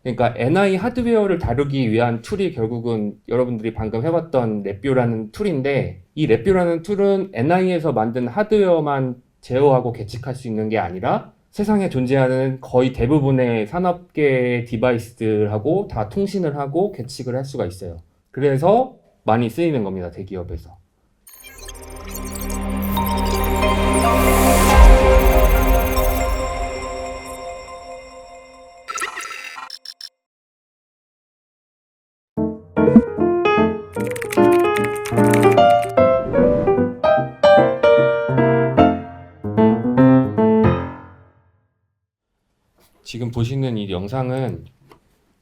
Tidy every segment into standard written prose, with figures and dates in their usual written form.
그러니까 NI 하드웨어를 다루기 위한 툴이 결국은 여러분들이 방금 해봤던 랩뷰라는 툴인데, 이 랩뷰라는 툴은 NI에서 만든 하드웨어만 제어하고 계측할 수 있는 게 아니라 세상에 존재하는 거의 대부분의 산업계 디바이스들하고 다 통신을 하고 계측을 할 수가 있어요. 그래서 많이 쓰이는 겁니다, 대기업에서. 지금 보시는 이 영상은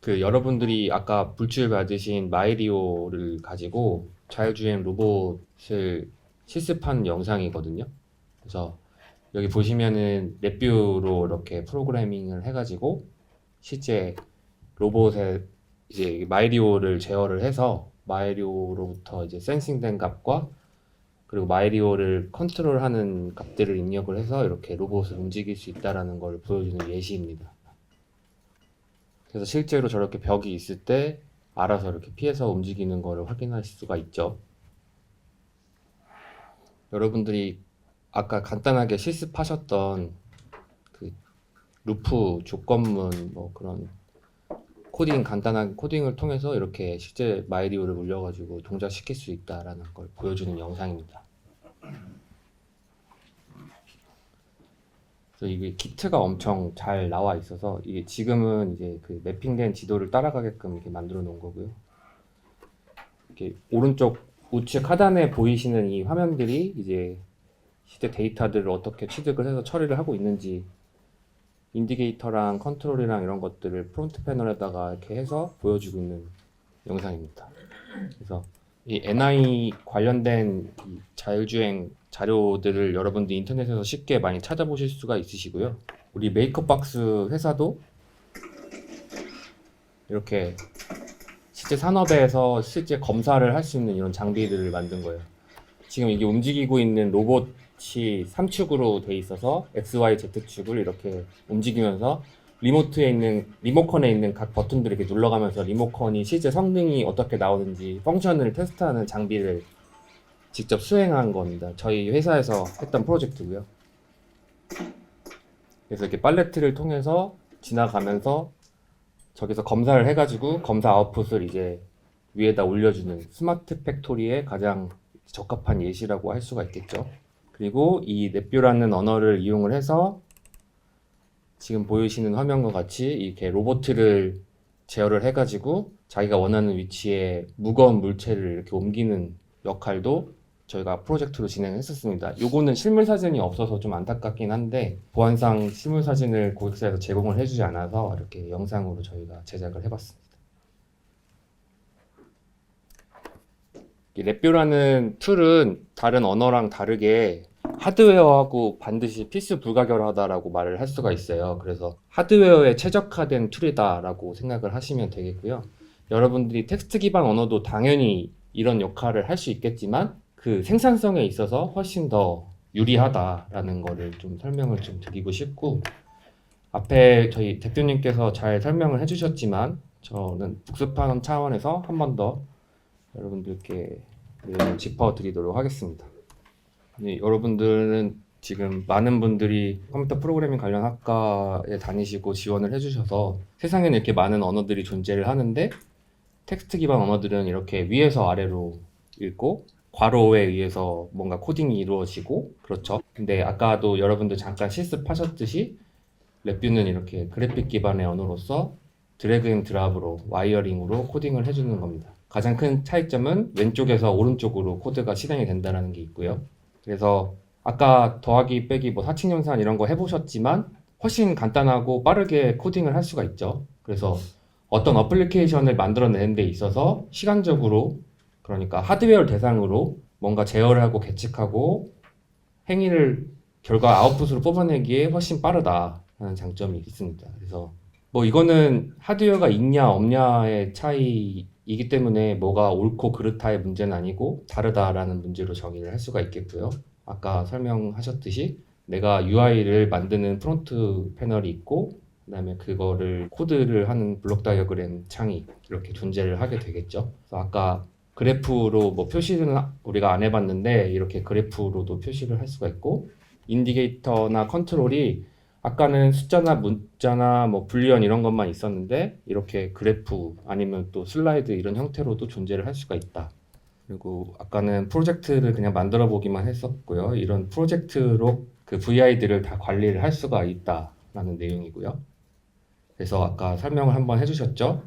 여러분들이 아까 불출 받으신 마이리오를 가지고 자율주행 로봇을 실습한 영상이거든요. 그래서 여기 보시면은 랩뷰로 이렇게 프로그래밍을 해가지고 실제 로봇에 이제 마이리오를 제어를 해서 마이리오로부터 이제 센싱된 값과 그리고 마이리오를 컨트롤하는 값들을 입력을 해서 이렇게 로봇을 움직일 수 있다라는 걸 보여주는 예시입니다. 그래서 실제로 저렇게 벽이 있을 때 알아서 이렇게 피해서 움직이는 거를 확인할 수가 있죠. 여러분들이 아까 간단하게 실습하셨던 그 루프, 조건문, 뭐 그런 간단한 코딩을 통해서 이렇게 실제 마이리오를 물려가지고 동작시킬 수 있다라는 걸 보여주는 영상입니다. 그래서 이게 키트가 엄청 잘 나와 있어서 이게 지금은 이제 그 매핑된 지도를 따라가게끔 이렇게 만들어 놓은 거고요. 이렇게 오른쪽 우측 하단에 보이시는 이 화면들이 이제 실제 데이터들을 어떻게 취득을 해서 처리를 하고 있는지 인디게이터랑 컨트롤이랑 이런 것들을 프론트 패널에다가 이렇게 해서 보여주고 있는 영상입니다. 그래서 이 NI 관련된 이 자율주행 자료들을 여러분들 인터넷에서 쉽게 많이 찾아보실 수가 있으시고요. 우리 메이커박스 회사도 이렇게 실제 산업에서 실제 검사를 할 수 있는 이런 장비들을 만든 거예요. 지금 이게 움직이고 있는 로봇이 3축으로 돼 있어서 XY, Z축을 이렇게 움직이면서 리모컨에 있는 각 버튼들을 이렇게 눌러가면서 리모컨이 실제 성능이 어떻게 나오는지 펑션을 테스트하는 장비를 직접 수행한 겁니다. 저희 회사에서 했던 프로젝트고요. 그래서 이렇게 팔레트를 통해서 지나가면서 저기서 검사를 해가지고 검사 아웃풋을 이제 위에다 올려주는 스마트 팩토리의 가장 적합한 예시라고 할 수가 있겠죠. 그리고 이 랩뷰라는 언어를 이용을 해서 지금 보이시는 화면과 같이 이렇게 로봇을 제어를 해가지고 자기가 원하는 위치에 무거운 물체를 이렇게 옮기는 역할도 저희가 프로젝트로 진행했었습니다. 요거는 실물 사진이 없어서 좀 안타깝긴 한데 보안상 실물 사진을 고객사에서 제공을 해주지 않아서 이렇게 영상으로 저희가 제작을 해봤습니다. 이 랩뷰라는 툴은 다른 언어랑 다르게 하드웨어하고 반드시 필수 불가결하다라고 말을 할 수가 있어요. 그래서 하드웨어에 최적화된 툴이다라고 생각을 하시면 되겠고요. 여러분들이 텍스트 기반 언어도 당연히 이런 역할을 할 수 있겠지만 그 생산성에 있어서 훨씬 더 유리하다라는 거를 좀 설명을 좀 드리고 싶고, 앞에 저희 대표님께서 잘 설명을 해주셨지만 저는 복습하는 차원에서 한 번 더 여러분들께 내용을 짚어드리도록 하겠습니다. 여러분들은 지금 많은 분들이 컴퓨터 프로그래밍 관련 학과에 다니시고 지원을 해주셔서 세상에는 이렇게 많은 언어들이 존재를 하는데 텍스트 기반 언어들은 이렇게 위에서 아래로 읽고 괄호에 의해서 뭔가 코딩이 이루어지고 그렇죠. 근데 아까도 여러분들 잠깐 실습하셨듯이 랩뷰는 이렇게 그래픽 기반의 언어로서 드래그 앤 드랍으로 와이어링으로 코딩을 해주는 겁니다. 가장 큰 차이점은 왼쪽에서 오른쪽으로 코드가 실행이 된다는 게 있고요. 그래서 아까 더하기 빼기 뭐 사칙연산 이런 거 해보셨지만 훨씬 간단하고 빠르게 코딩을 할 수가 있죠. 그래서 어떤 어플리케이션을 만들어내는 데 있어서 시간적으로, 그러니까 하드웨어를 대상으로 뭔가 제어를 하고 계측하고 행위를 결과 아웃풋으로 뽑아내기에 훨씬 빠르다라는 장점이 있습니다. 그래서 뭐 이거는 하드웨어가 있냐 없냐의 차이이기 때문에 뭐가 옳고 그르다의 문제는 아니고 다르다라는 문제로 정의를 할 수가 있겠고요. 아까 설명하셨듯이 내가 UI를 만드는 프론트 패널이 있고 그다음에 그거를 코드를 하는 블록 다이어그램 창이 이렇게 존재를 하게 되겠죠. 그래서 아까 그래프로 뭐 표시는 우리가 안 해봤는데 이렇게 그래프로도 표시를 할 수가 있고, 인디게이터나 컨트롤이 아까는 숫자나 문자나 뭐 불리언 이런 것만 있었는데 이렇게 그래프 아니면 또 슬라이드 이런 형태로도 존재를 할 수가 있다. 그리고 아까는 프로젝트를 그냥 만들어 보기만 했었고요. 이런 프로젝트로 그 VI들을 다 관리를 할 수가 있다라는 내용이고요. 그래서 아까 설명을 한번 해주셨죠.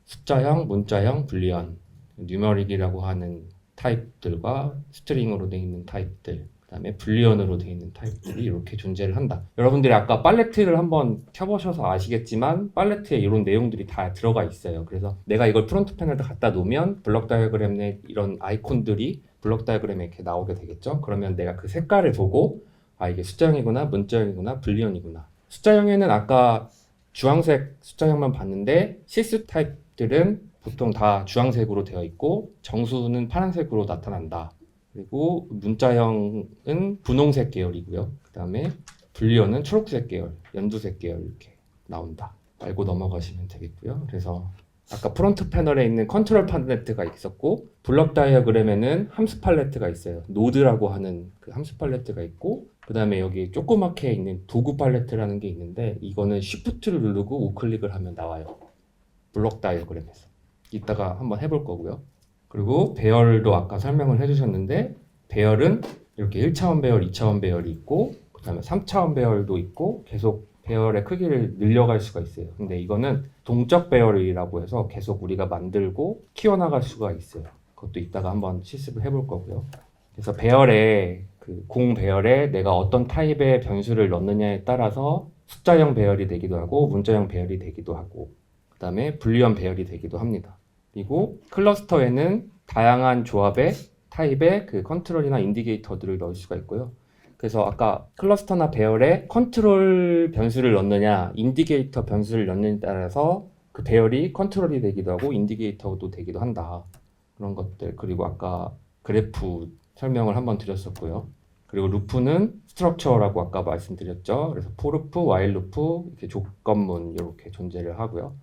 숫자형, 문자형, 불리언, 뉴머릭이라고 하는 타입들과 스트링으로 되어 있는 타입들, 그 다음에 불리언으로 되어 있는 타입들이 이렇게 존재를 한다. 여러분들이 아까 팔레트를 한번 켜보셔서 아시겠지만 팔레트에 이런 내용들이 다 들어가 있어요. 그래서 내가 이걸 프론트 패널에 갖다 놓으면 블록 다이어그램 내 이런 아이콘들이 블록 다이어그램에 이렇게 나오게 되겠죠. 그러면 내가 그 색깔을 보고 아, 이게 숫자형이구나, 문자형이구나, 불리언이구나. 숫자형에는 아까 주황색 숫자형만 봤는데 실수 타입들은 보통 다 주황색으로 되어 있고 정수는 파란색으로 나타난다. 그리고 문자형은 분홍색 계열이고요. 그 다음에 불리언은 초록색 계열, 연두색 계열 이렇게 나온다. 알고 넘어가시면 되겠고요. 그래서 아까 프론트 패널에 있는 컨트롤 팔레트가 있었고 블록 다이어그램에는 함수 팔레트가 있어요. 노드라고 하는 그 함수 팔레트가 있고, 그 다음에 여기 조그맣게 있는 도구 팔레트라는 게 있는데 이거는 쉬프트를 누르고 우클릭을 하면 나와요. 블록 다이어그램에서. 이따가 한번 해볼 거고요. 그리고 배열도 아까 설명을 해주셨는데 배열은 이렇게 1차원 배열, 2차원 배열이 있고 그 다음에 3차원 배열도 있고 계속 배열의 크기를 늘려갈 수가 있어요. 근데 이거는 동적 배열이라고 해서 계속 우리가 만들고 키워나갈 수가 있어요. 그것도 이따가 한번 실습을 해볼 거고요. 그래서 배열에 그 공 배열에 내가 어떤 타입의 변수를 넣느냐에 따라서 숫자형 배열이 되기도 하고 문자형 배열이 되기도 하고 그 다음에 불리언 배열이 되기도 합니다. 그리고 클러스터에는 다양한 조합의 타입의 그 컨트롤이나 인디게이터들을 넣을 수가 있고요. 그래서 아까 클러스터나 배열에 컨트롤 변수를 넣느냐, 인디게이터 변수를 넣느냐에 따라서 그 배열이 컨트롤이 되기도 하고 인디게이터도 되기도 한다. 그런 것들. 그리고 아까 그래프 설명을 한번 드렸었고요. 그리고 루프는 스트럭처라고 아까 말씀드렸죠. 그래서 포루프, 와일 루프, 이렇게 조건문 이렇게 존재를 하고요.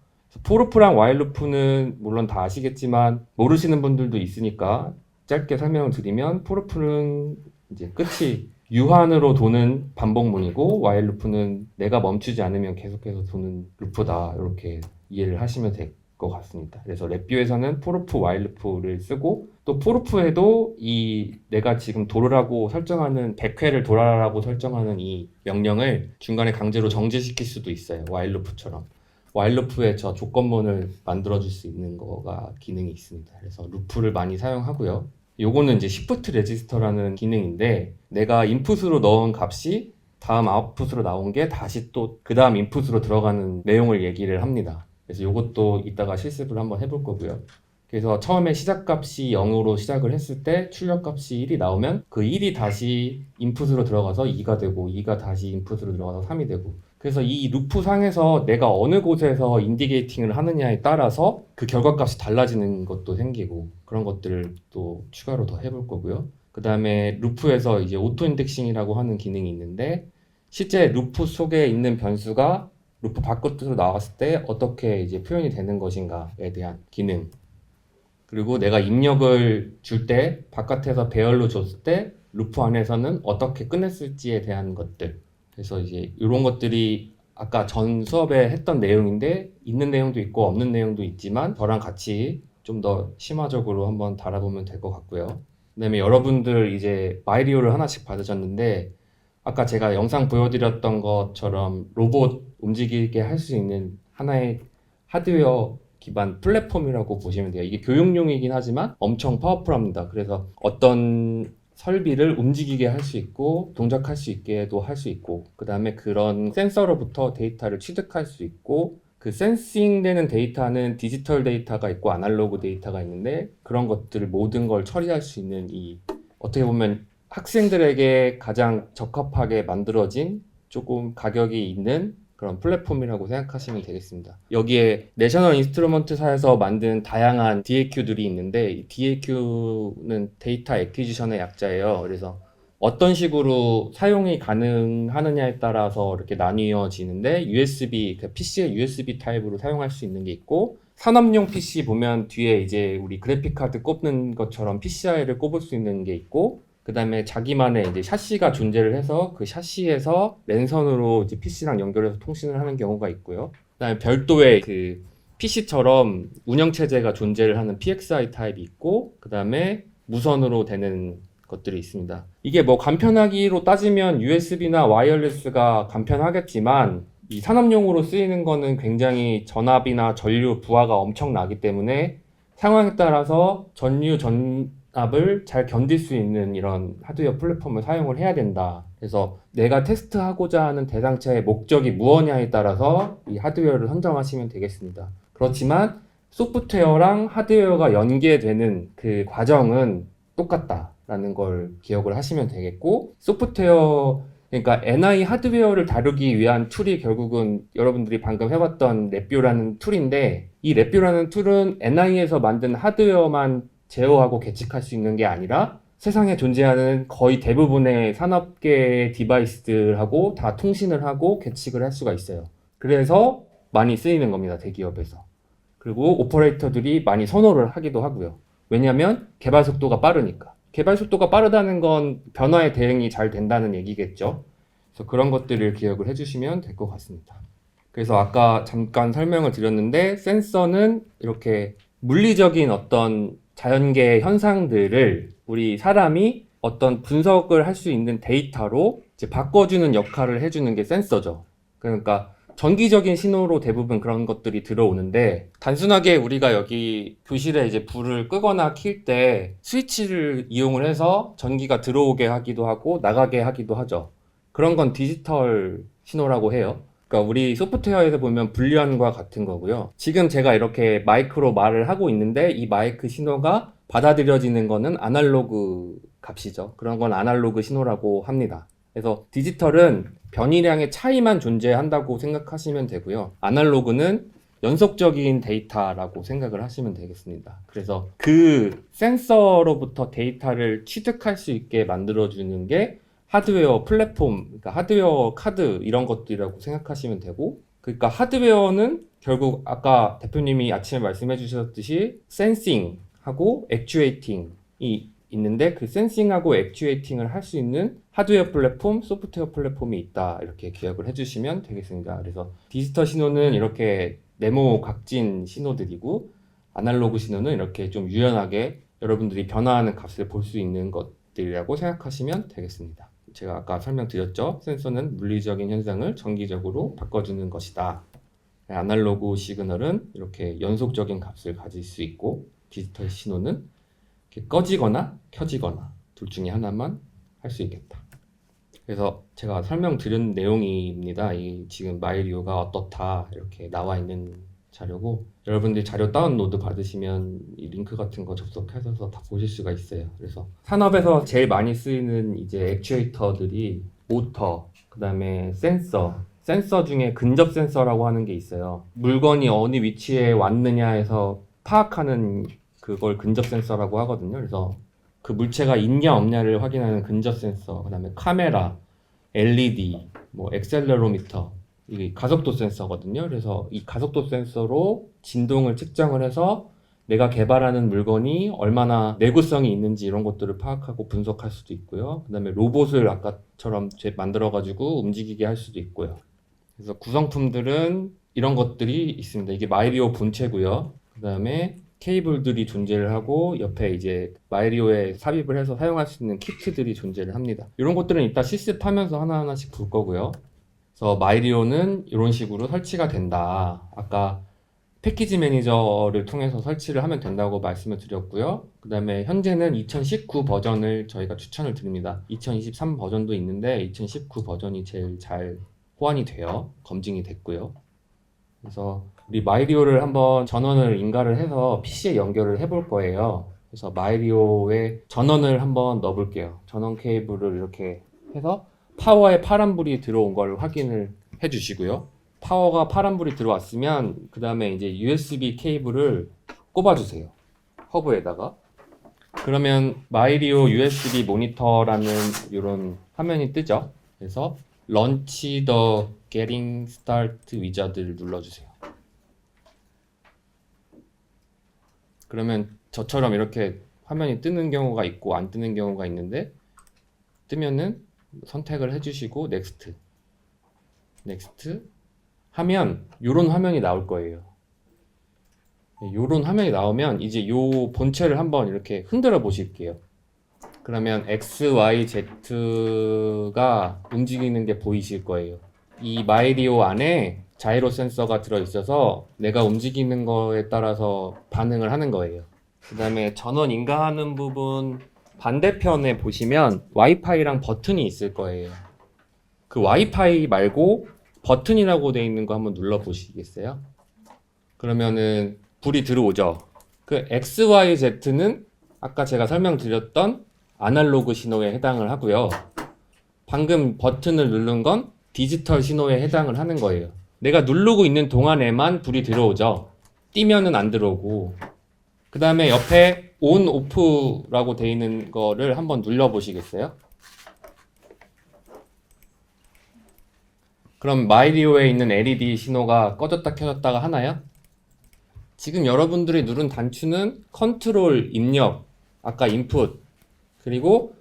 포루프랑 와일 루프는 물론 다 아시겠지만 모르시는 분들도 있으니까 짧게 설명을 드리면 포루프는 이제 끝이 유한으로 도는 반복문이고 와일 루프는 내가 멈추지 않으면 계속해서 도는 루프다. 이렇게 이해를 하시면 될 것 같습니다. 그래서 랩뷰에서는 포루프, 와일 루프를 쓰고 또 포루프에도 이 내가 지금 돌으라고 설정하는 100회를 돌아라고 설정하는 이 명령을 중간에 강제로 정지시킬 수도 있어요. 와일 루프처럼. 와일 루프에 저 조건문을 만들어줄 수 있는 거가 기능이 있습니다. 그래서 루프를 많이 사용하고요. 요거는 이제 시프트 레지스터라는 기능인데 내가 인풋으로 넣은 값이 다음 아웃풋으로 나온 게 다시 또 그 다음 인풋으로 들어가는 내용을 얘기를 합니다. 그래서 요것도 이따가 실습을 한번 해볼 거고요. 그래서 처음에 시작값이 0으로 시작을 했을 때 출력값이 1이 나오면 그 1이 다시 인풋으로 들어가서 2가 되고 2가 다시 인풋으로 들어가서 3이 되고, 그래서 이 루프 상에서 내가 어느 곳에서 인디게이팅을 하느냐에 따라서 그 결과값이 달라지는 것도 생기고 그런 것들을 또 추가로 더 해볼 거고요. 그 다음에 루프에서 이제 오토 인덱싱이라고 하는 기능이 있는데 실제 루프 속에 있는 변수가 루프 바깥으로 나왔을 때 어떻게 이제 표현이 되는 것인가에 대한 기능. 그리고 내가 입력을 줄 때 바깥에서 배열로 줬을 때 루프 안에서는 어떻게 끝냈을지에 대한 것들. 그래서 이제 이런 것들이 아까 전 수업에 했던 내용인데 있는 내용도 있고 없는 내용도 있지만 저랑 같이 좀 더 심화적으로 한번 달아보면 될 것 같고요. 그다음에 여러분들 이제 마이리오를 하나씩 받으셨는데 아까 제가 영상 보여드렸던 것처럼 로봇 움직이게 할 수 있는 하나의 하드웨어 기반 플랫폼이라고 보시면 돼요. 이게 교육용이긴 하지만 엄청 파워풀합니다. 그래서 어떤 설비를 움직이게 할 수 있고 동작할 수 있게도 할 수 있고 그 다음에 그런 센서로부터 데이터를 취득할 수 있고 그 센싱되는 데이터는 디지털 데이터가 있고 아날로그 데이터가 있는데 그런 것들을 모든 걸 처리할 수 있는 이 어떻게 보면 학생들에게 가장 적합하게 만들어진 조금 가격이 있는 그런 플랫폼이라고 생각하시면 되겠습니다. 여기에 내셔널 인스트루먼트사에서 만든 다양한 DAQ들이 있는데 이 DAQ는 데이터 애퀴지션의 약자예요. 그래서 어떤 식으로 사용이 가능하느냐에 따라서 이렇게 나뉘어지는데 USB, 그 PC의 USB 타입으로 사용할 수 있는 게 있고 산업용 PC 보면 뒤에 이제 우리 그래픽 카드 꼽는 것처럼 PCI를 꼽을 수 있는 게 있고 그 다음에 자기만의 이제 샤시가 존재를 해서 그 샤시에서 랜선으로 이제 PC랑 연결해서 통신을 하는 경우가 있고요. 그 다음에 별도의 그 PC처럼 운영체제가 존재를 하는 PXI 타입이 있고 그 다음에 무선으로 되는 것들이 있습니다. 이게 뭐 간편하기로 따지면 USB나 와이어리스가 간편하겠지만 이 산업용으로 쓰이는 거는 굉장히 전압이나 전류 부하가 엄청나기 때문에 상황에 따라서 전류 전압을 잘 견딜 수 있는 이런 하드웨어 플랫폼을 사용을 해야 된다. 그래서 내가 테스트하고자 하는 대상체의 목적이 무엇냐에 따라서 이 하드웨어를 선정하시면 되겠습니다. 그렇지만 소프트웨어랑 하드웨어가 연계되는 그 과정은 똑같다라는 걸 기억을 하시면 되겠고 소프트웨어 그러니까 NI 하드웨어를 다루기 위한 툴이 결국은 여러분들이 방금 해봤던 랩뷰라는 툴인데 이 랩뷰라는 툴은 NI에서 만든 하드웨어만 제어하고 계측할 수 있는 게 아니라 세상에 존재하는 거의 대부분의 산업계 디바이스들하고 다 통신을 하고 계측을 할 수가 있어요. 그래서 많이 쓰이는 겁니다. 대기업에서. 그리고 오퍼레이터들이 많이 선호를 하기도 하고요. 왜냐하면 개발 속도가 빠르니까. 개발 속도가 빠르다는 건 변화에 대응이 잘 된다는 얘기겠죠. 그래서 그런 것들을 기억을 해주시면 될 것 같습니다. 그래서 아까 잠깐 설명을 드렸는데 센서는 이렇게 물리적인 어떤 자연계 현상들을 우리 사람이 어떤 분석을 할 수 있는 데이터로 이제 바꿔주는 역할을 해주는 게 센서죠. 그러니까 전기적인 신호로 대부분 그런 것들이 들어오는데 단순하게 우리가 여기 교실에 이제 불을 끄거나 킬 때 스위치를 이용을 해서 전기가 들어오게 하기도 하고 나가게 하기도 하죠. 그런 건 디지털 신호라고 해요. 그러니까 우리 소프트웨어에서 보면 불리언과 같은 거고요. 지금 제가 이렇게 마이크로 말을 하고 있는데 이 마이크 신호가 받아들여지는 거는 아날로그 값이죠. 그런 건 아날로그 신호라고 합니다. 그래서 디지털은 변이량의 차이만 존재한다고 생각하시면 되고요. 아날로그는 연속적인 데이터라고 생각을 하시면 되겠습니다. 그래서 그 센서로부터 데이터를 취득할 수 있게 만들어주는 게 하드웨어 플랫폼, 그러니까 하드웨어 카드 이런 것들이라고 생각하시면 되고 그러니까 하드웨어는 결국 아까 대표님이 아침에 말씀해 주셨듯이 센싱하고 액추에이팅이 있는데 그 센싱하고 액추에이팅을 할 수 있는 하드웨어 플랫폼, 소프트웨어 플랫폼이 있다 이렇게 기억을 해주시면 되겠습니다. 그래서 디지털 신호는 이렇게 네모 각진 신호들이고 아날로그 신호는 이렇게 좀 유연하게 여러분들이 변화하는 값을 볼 수 있는 것들이라고 생각하시면 되겠습니다. 제가 아까 설명드렸죠. 센서는 물리적인 현상을 정기적으로 바꿔주는 것이다. 아날로그 시그널은 이렇게 연속적인 값을 가질 수 있고 디지털 신호는 이렇게 꺼지거나 켜지거나 둘 중에 하나만 할 수 있겠다. 그래서 제가 설명드린 내용입니다. 이 지금 마이리오가 어떻다 이렇게 나와 있는 자료고 여러분들이 자료 다운로드 받으시면 이 링크 같은 거 접속하셔서 다 보실 수가 있어요. 그래서 산업에서 제일 많이 쓰이는 이제 액추에이터들이 모터, 그 다음에 센서 중에 근접 센서라고 하는 게 있어요. 물건이 어느 위치에 왔느냐에서 파악하는 그걸 근접 센서라고 하거든요. 그래서 그 물체가 있냐 없냐를 확인하는 근접 센서, 그 다음에 카메라, LED, 뭐 액셀러로미터, 이게 가속도 센서거든요. 그래서 이 가속도 센서로 진동을 측정을 해서 내가 개발하는 물건이 얼마나 내구성이 있는지 이런 것들을 파악하고 분석할 수도 있고요. 그 다음에 로봇을 아까처럼 만들어가지고 움직이게 할 수도 있고요. 그래서 구성품들은 이런 것들이 있습니다. 이게 마이리오 본체고요. 그 다음에 케이블들이 존재를 하고 옆에 이제 마이리오에 삽입을 해서 사용할 수 있는 키트들이 존재를 합니다. 이런 것들은 이따 실습하면서 하나하나씩 볼 거고요. 그래서 마이리오는 이런 식으로 설치가 된다. 아까 패키지 매니저를 통해서 설치를 하면 된다고 말씀을 드렸고요. 그 다음에 현재는 2019 버전을 저희가 추천을 드립니다. 2023 버전도 있는데 2019 버전이 제일 잘 호환이 돼요. 검증이 됐고요. 그래서 우리 마이리오를 한번 전원을 인가를 해서 PC에 연결을 해볼 거예요. 그래서 마이리오에 전원을 한번 넣어볼게요. 전원 케이블을 이렇게 해서 파워에 파란불이 들어온 걸 확인을 해주시고요. 파워가 파란불이 들어왔으면 그 다음에 이제 USB 케이블을 꼽아주세요. 허브에다가. 그러면 마이리오 USB 모니터라는 이런 화면이 뜨죠. 그래서 Launch the Getting Start Wizard를 눌러주세요. 그러면 저처럼 이렇게 화면이 뜨는 경우가 있고 안 뜨는 경우가 있는데, 뜨면은 선택을 해주시고 Next 하면 이런 화면이 나올 거예요. 이런 화면이 나오면 이제 요 본체를 한번 이렇게 흔들어 보실게요. 그러면 X, Y, Z가 움직이는 게 보이실 거예요. 이 마이리오 안에 자이로 센서가 들어있어서 내가 움직이는 거에 따라서 반응을 하는 거예요. 그 다음에 전원 인가하는 부분 반대편에 보시면 와이파이랑 버튼이 있을 거예요. 그 와이파이 말고 버튼이라고 되어 있는 거 한번 눌러 보시겠어요? 그러면은 불이 들어오죠. 그 XYZ는 아까 제가 설명드렸던 아날로그 신호에 해당을 하고요. 방금 버튼을 누른 건 디지털 신호에 해당을 하는 거예요. 내가 누르고 있는 동안에만 불이 들어오죠. 띄면은 안 들어오고. 그 다음에 옆에 ON, OFF라고 되어 있는 거를 한번 눌러 보시겠어요? 그럼 마이리오에 있는 LED 신호가 꺼졌다 켜졌다가 하나요? 지금 여러분들이 누른 단추는 컨트롤 입력, 아까 인풋, 그리고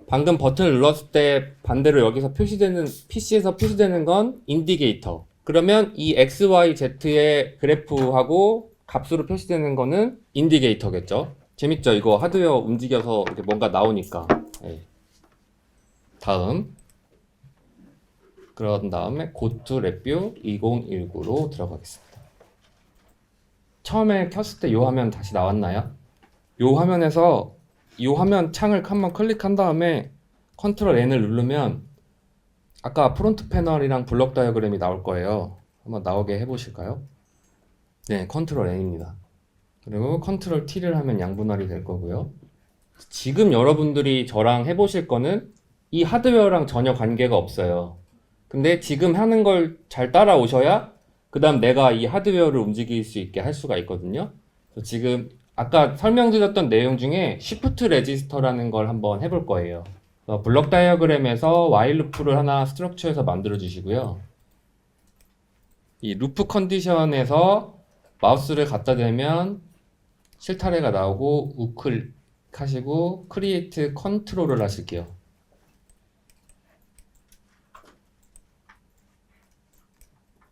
방금 버튼을 눌렀을 때 반대로 여기서 표시되는, PC에서 표시되는 건 인디게이터. 그러면 이 XYZ의 그래프하고 값으로 표시되는 거는 인디게이터겠죠. 재밌죠? 이거 하드웨어 움직여서 이렇게 뭔가 나오니까. 네. 다음. 그런 다음에 Go to Review 2019로 들어가겠습니다. 처음에 켰을 때 이 화면 다시 나왔나요? 이 화면에서 이 화면 창을 한번 클릭한 다음에 컨트롤 N을 누르면 아까 프론트 패널이랑 블록 다이어그램이 나올 거예요. 한번 나오게 해보실까요? 네, 컨트롤 N입니다. 그리고 컨트롤 T를 하면 양분할이 될 거고요. 지금 여러분들이 저랑 해보실 거는 이 하드웨어랑 전혀 관계가 없어요. 근데 지금 하는 걸 잘 따라오셔야 그 다음 내가 이 하드웨어를 움직일 수 있게 할 수가 있거든요. 그래서 지금 아까 설명드렸던 내용 중에 Shift 레지스터라는 걸 한번 해볼 거예요. 블록 다이어그램에서 while 루프를 하나 스트럭처에서 만들어 주시고요. 이 루프 컨디션에서 마우스를 갖다 대면 실타래가 나오고 우클릭 하시고 크리에이트 컨트롤을 하실게요.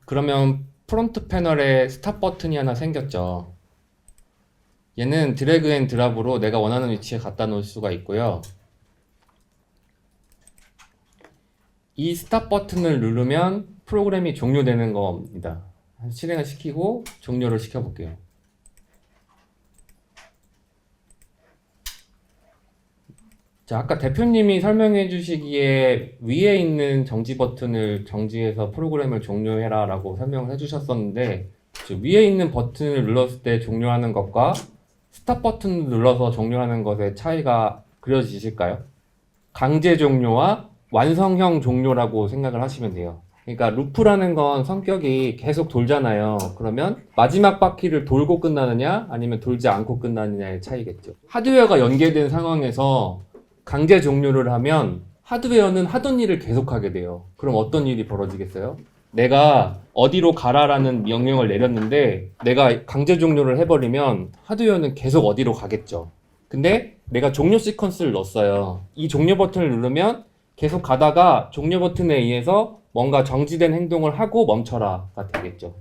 그러면 프론트 패널에 스탑 버튼이 하나 생겼죠. 얘는 드래그 앤 드랍으로 내가 원하는 위치에 갖다 놓을 수가 있고요. 이 스탑 버튼을 누르면 프로그램이 종료되는 겁니다. 실행을 시키고 종료를 시켜볼게요. 자, 아까 대표님이 설명해 주시기에 위에 있는 정지 버튼을 정지해서 프로그램을 종료해라 라고 설명을 해 주셨었는데, 위에 있는 버튼을 눌렀을 때 종료하는 것과 스탑 버튼을 눌러서 종료하는 것의 차이가 그려지실까요? 강제 종료와 완성형 종료라고 생각을 하시면 돼요. 그러니까 루프라는 건 성격이 계속 돌잖아요. 그러면 마지막 바퀴를 돌고 끝나느냐 아니면 돌지 않고 끝나느냐의 차이겠죠. 하드웨어가 연계된 상황에서 강제 종료를 하면 하드웨어는 하던 일을 계속하게 돼요. 그럼 어떤 일이 벌어지겠어요? 내가 어디로 가라라는 명령을 내렸는데 내가 강제 종료를 해버리면 하드웨어는 계속 어디로 가겠죠. 근데 내가 종료 시퀀스를 넣었어요. 이 종료 버튼을 누르면 계속 가다가 종료 버튼에 의해서 뭔가 정지된 행동을 하고 멈춰라가 되겠죠.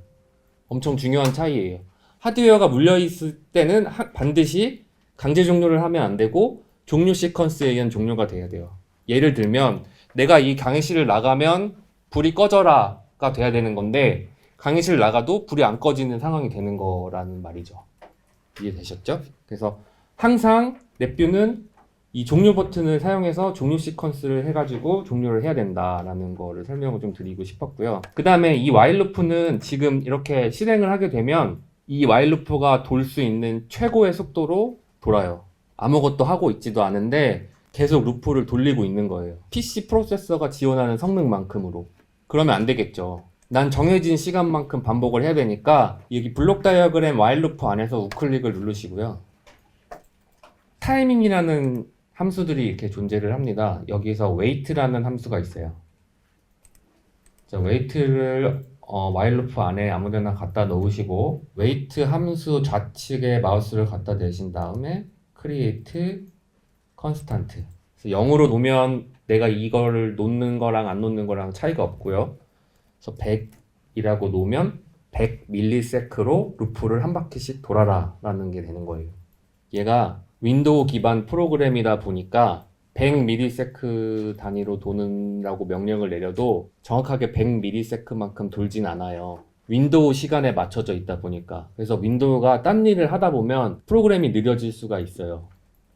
엄청 중요한 차이예요. 하드웨어가 물려있을 때는 반드시 강제 종료를 하면 안 되고 종료 시퀀스에 의한 종료가 돼야 돼요. 예를 들면 내가 이 강의실을 나가면 불이 꺼져라가 돼야 되는 건데 강의실 나가도 불이 안 꺼지는 상황이 되는 거라는 말이죠. 이해되셨죠? 그래서 항상 랩뷰는 이 종료 버튼을 사용해서 종료 시퀀스를 해가지고 종료를 해야 된다라는 거를 설명을 좀 드리고 싶었고요. 그 다음에 이 while 루프는 지금 이렇게 실행을 하게 되면 이 while 루프가 돌 수 있는 최고의 속도로 돌아요. 아무것도 하고 있지도 않은데 계속 루프를 돌리고 있는 거예요. PC 프로세서가 지원하는 성능만큼으로. 그러면 안 되겠죠. 난 정해진 시간만큼 반복을 해야 되니까 여기 블록 다이어그램 while 루프 안에서 우클릭을 누르시고요. 타이밍이라는 함수들이 이렇게 존재를 합니다. 여기서 wait라는 함수가 있어요. 자, wait를 while loop 안에 아무데나 갖다 놓으시고 wait 함수 좌측에 마우스를 갖다 대신 다음에 create constant. 그래서 0으로 놓으면 내가 이거를 놓는 거랑 안 놓는 거랑 차이가 없고요. 그래서 100이라고 놓으면 100ms로 루프를 한 바퀴씩 돌아라 라는 게 되는 거예요. 얘가 윈도우 기반 프로그램이다 보니까 100ms 단위로 도는라고 명령을 내려도 정확하게 100ms만큼 돌진 않아요. 윈도우 시간에 맞춰져 있다 보니까. 그래서 윈도우가 딴 일을 하다 보면 프로그램이 느려질 수가 있어요.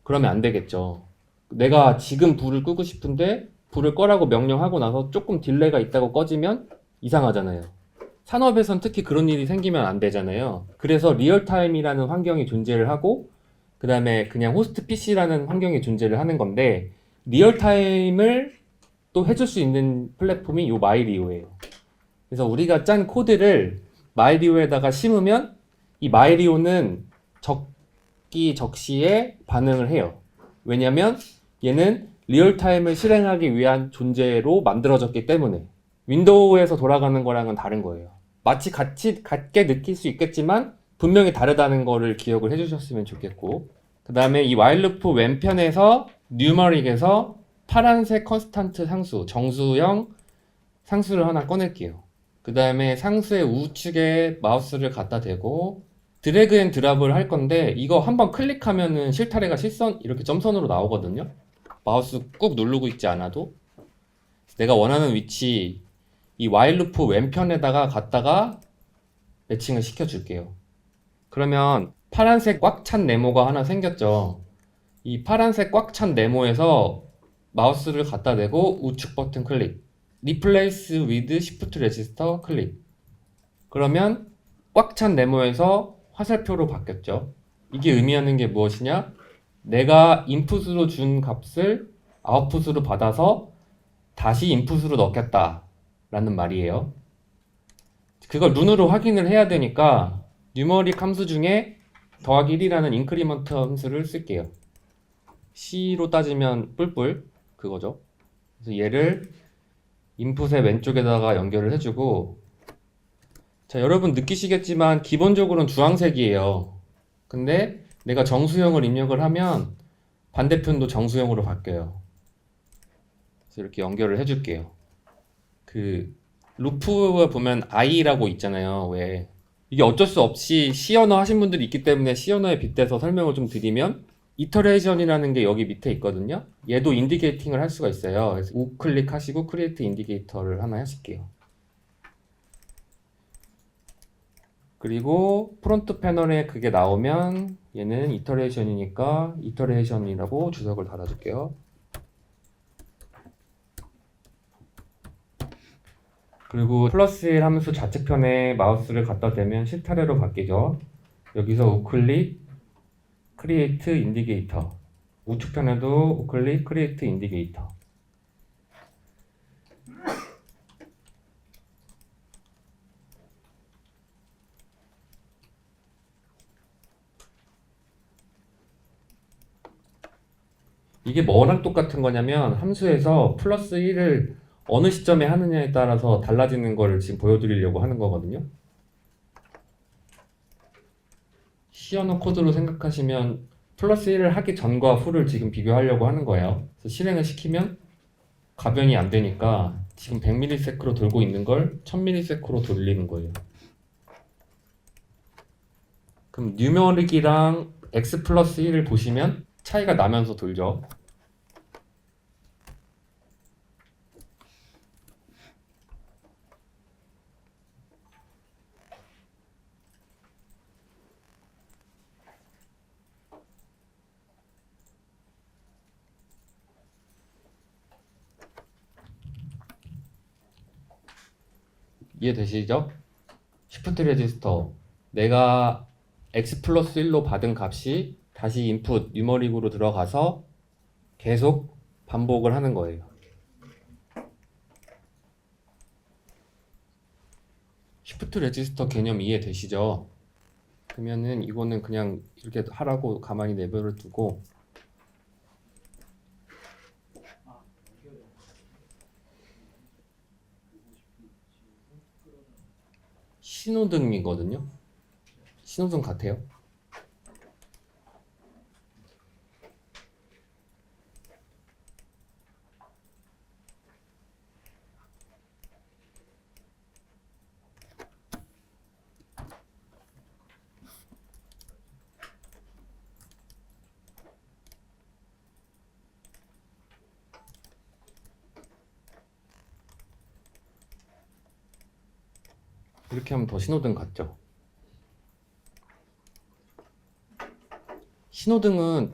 그러면 안 되겠죠. 내가 지금 불을 끄고 싶은데 불을 꺼라고 명령하고 나서 조금 딜레이가 있다고 꺼지면 이상하잖아요. 산업에선 특히 그런 일이 생기면 안 되잖아요. 그래서 리얼타임이라는 환경이 존재를 하고 그 다음에 그냥 호스트 PC라는 환경이 존재를 하는 건데 리얼타임을 또 해줄 수 있는 플랫폼이 요 마이리오예요. 그래서 우리가 짠 코드를 마이리오에다가 심으면 이 마이리오는 적시에 반응을 해요. 왜냐면 얘는 리얼타임을 실행하기 위한 존재로 만들어졌기 때문에 윈도우에서 돌아가는 거랑은 다른 거예요. 마치 같게 느낄 수 있겠지만 분명히 다르다는 거를 기억을 해주셨으면 좋겠고 그 다음에 이 while loop 왼편에서 numeric에서 파란색 컨스탄트 상수, 정수형 상수를 하나 꺼낼게요. 그 다음에 상수의 우측에 마우스를 갖다 대고 드래그 앤 드랍을 할 건데 이거 한번 클릭하면은 실타래가 실선 이렇게 점선으로 나오거든요. 마우스 꾹 누르고 있지 않아도 내가 원하는 위치 이 while loop 왼편에다가 갖다가 매칭을 시켜줄게요. 그러면 파란색 꽉 찬 네모가 하나 생겼죠. 이 파란색 꽉 찬 네모에서 마우스를 갖다 대고 우측 버튼 클릭 Replace with Shift Register 클릭 그러면 꽉 찬 네모에서 화살표로 바뀌었죠. 이게 의미하는 게 무엇이냐? 내가 인풋으로 준 값을 아웃풋으로 받아서 다시 인풋으로 넣겠다 라는 말이에요. 그걸 눈으로 확인을 해야 되니까 뉴머릭 함수 중에 더하기 1이라는 인크리먼트 함수를 쓸게요. C로 따지면 뿔뿔 그거죠. 그래서 얘를 인풋의 왼쪽에다가 연결을 해주고 자 여러분 느끼시겠지만 기본적으로는 주황색이에요. 근데 내가 정수형을 입력을 하면 반대편도 정수형으로 바뀌어요. 그래서 이렇게 연결을 해줄게요. 그 루프에 보면 I라고 있잖아요. 왜 이게 어쩔 수 없이 C 언어 하신 분들이 있기 때문에 C 언어에 빗대서 설명을 좀 드리면 이터레이션이라는 게 여기 밑에 있거든요. 얘도 인디게이팅을 할 수가 있어요. 그래서 우클릭 하시고 크리에이트 인디게이터를 하나 하실게요. 그리고 프론트 패널에 그게 나오면 얘는 이터레이션이니까 이터레이션이라고 주석을 달아줄게요. 그리고 플러스 1 함수 좌측편에 마우스를 갖다 대면 실타래로 바뀌죠. 여기서 우클릭 크리에이트 인디게이터 우측편에도 우클릭 크리에이트 인디게이터 이게 뭐랑 똑같은 거냐면 함수에서 플러스 1을 어느 시점에 하느냐에 따라서 달라지는 거를 지금 보여드리려고 하는 거거든요. C 언어 코드로 생각하시면 플러스 1을 하기 전과 후를 지금 비교하려고 하는 거예요. 그래서 실행을 시키면 가변이 안 되니까 지금 100ms로 돌고 있는 걸 1000ms로 돌리는 거예요. 그럼 뉴머릭이랑 x 플러스 1을 보시면 차이가 나면서 돌죠. 이해되시죠? 시프트 레지스터 내가 x 플러스 1로 받은 값이 다시 인풋 뉴머릭으로 들어가서 계속 반복을 하는 거예요. 시프트 레지스터 개념 이해되시죠? 그러면은 이거는 그냥 이렇게 하라고 가만히 내버려 두고 신호등이거든요. 신호등 같아요. 이렇게 하면 더 신호등 같죠. 신호등은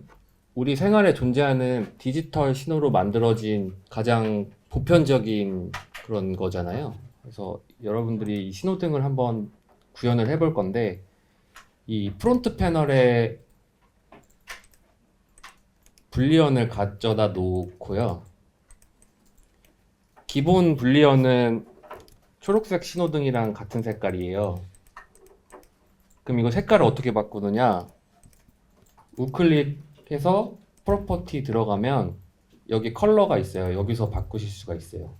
우리 생활에 존재하는 디지털 신호로 만들어진 가장 보편적인 그런 거잖아요. 그래서 여러분들이 이 신호등을 한번 구현을 해볼 건데, 이 프론트 패널에 불리언을 가져다 놓고요. 기본 불리언은 초록색 신호등이랑 같은 색깔이에요. 그럼 이거 색깔을 어떻게 바꾸느냐? 우클릭해서 프로퍼티 들어가면 여기 컬러가 있어요. 여기서 바꾸실 수가 있어요.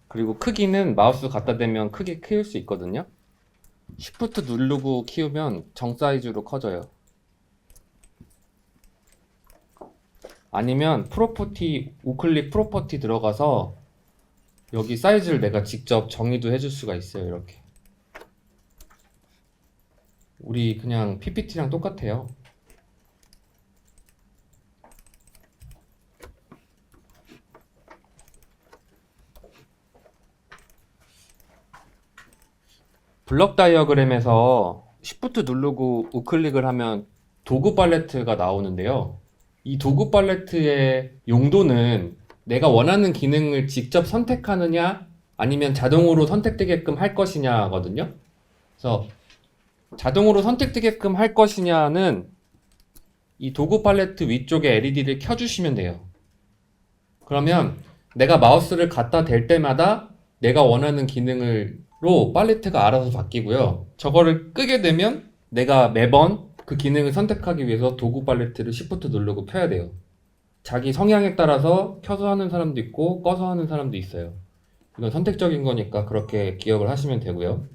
그리고 크기는 마우스 갖다 대면 크게 키울 수 있거든요. Shift 누르고 키우면 정 사이즈로 커져요. 아니면 프로퍼티, 우클릭 프로퍼티 들어가서 여기 사이즈를 내가 직접 정의도 해줄 수가 있어요. 이렇게. 우리 그냥 PPT랑 똑같아요. 블럭 다이어그램에서 Shift 누르고 우클릭을 하면 도구 팔레트가 나오는데요. 이 도구 팔레트의 용도는 내가 원하는 기능을 직접 선택하느냐 아니면 자동으로 선택되게끔 할 것이냐거든요. 그래서 자동으로 선택되게끔 할 것이냐는 이 도구 팔레트 위쪽에 LED를 켜주시면 돼요. 그러면 내가 마우스를 갖다 댈 때마다 내가 원하는 기능으로 팔레트가 알아서 바뀌고요. 저거를 끄게 되면 내가 매번 그 기능을 선택하기 위해서 도구 팔레트를 Shift 누르고 펴야 돼요. 자기 성향에 따라서 켜서 하는 사람도 있고 꺼서 하는 사람도 있어요. 이건 선택적인 거니까 그렇게 기억을 하시면 되고요.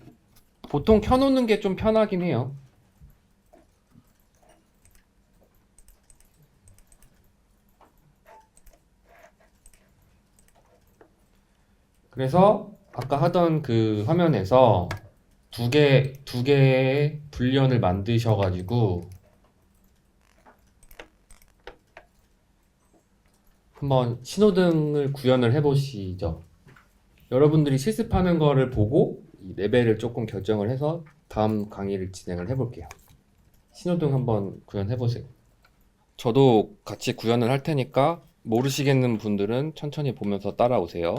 보통 켜놓는 게 좀 편하긴 해요. 그래서 아까 하던 그 화면에서 두 개의 불리언을 만드셔가지고 한번 신호등을 구현을 해보시죠. 여러분들이 실습하는 거를 보고 이 레벨을 조금 결정을 해서 다음 강의를 진행을 해볼게요. 신호등 한번 구현해보세요. 저도 같이 구현을 할 테니까 모르시겠는 분들은 천천히 보면서 따라오세요.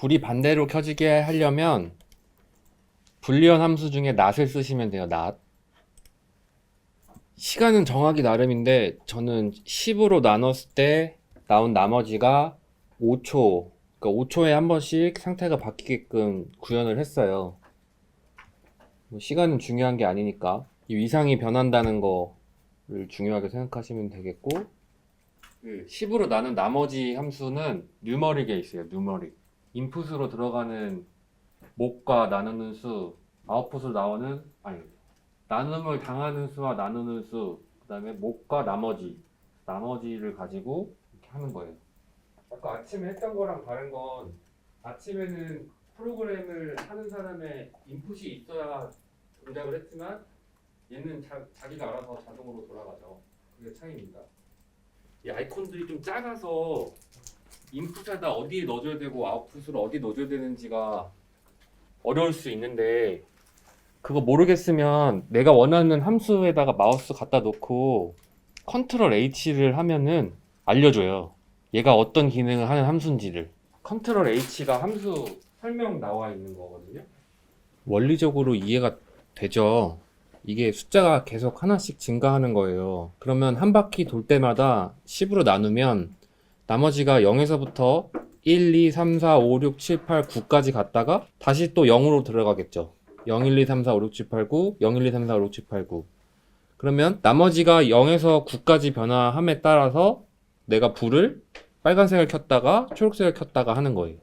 불이 반대로 켜지게 하려면 불리언 함수 중에 not을 쓰시면 돼요. not. 시간은 정하기 나름인데 저는 10으로 나눴을 때 나온 나머지가 5초, 그러니까 5초에 한 번씩 상태가 바뀌게끔 구현을 했어요. 뭐 시간은 중요한 게 아니니까 이 위상이 변한다는 거를 중요하게 생각하시면 되겠고, 10으로 나눈 나머지 함수는 뉴머릭에 있어요. 뉴머릭. 인풋으로 들어가는 목과 나누는 수, 아웃풋으로 나오는, 아니, 나눔을 당하는 수와 나누는 수, 그 다음에 목과 나머지를 가지고 이렇게 하는 거예요. 아까 아침에 했던 거랑 다른 건, 아침에는 프로그램을 하는 사람의 인풋이 있어야 동작을 했지만, 얘는 자기가 알아서 자동으로 돌아가죠. 그게 차이입니다. 이 아이콘들이 좀 작아서 인풋에다 어디에 넣어줘야 되고 아웃풋을 어디 넣어줘야 되는지가 어려울 수 있는데, 그거 모르겠으면 내가 원하는 함수에다가 마우스 갖다 놓고 컨트롤 H를 하면은 알려줘요. 얘가 어떤 기능을 하는 함수인지를. 컨트롤 H가 함수 설명 나와 있는 거거든요. 원리적으로 이해가 되죠. 이게 숫자가 계속 하나씩 증가하는 거예요. 그러면 한 바퀴 돌 때마다 10으로 나누면 나머지가 0에서부터 1, 2, 3, 4, 5, 6, 7, 8, 9까지 갔다가 다시 또 0으로 들어가겠죠. 0, 1, 2, 3, 4, 5, 6, 7, 8, 9, 0, 1, 2, 3, 4, 5, 6, 7, 8, 9. 그러면 나머지가 0에서 9까지 변화함에 따라서 내가 불을 빨간색을 켰다가 초록색을 켰다가 하는 거예요.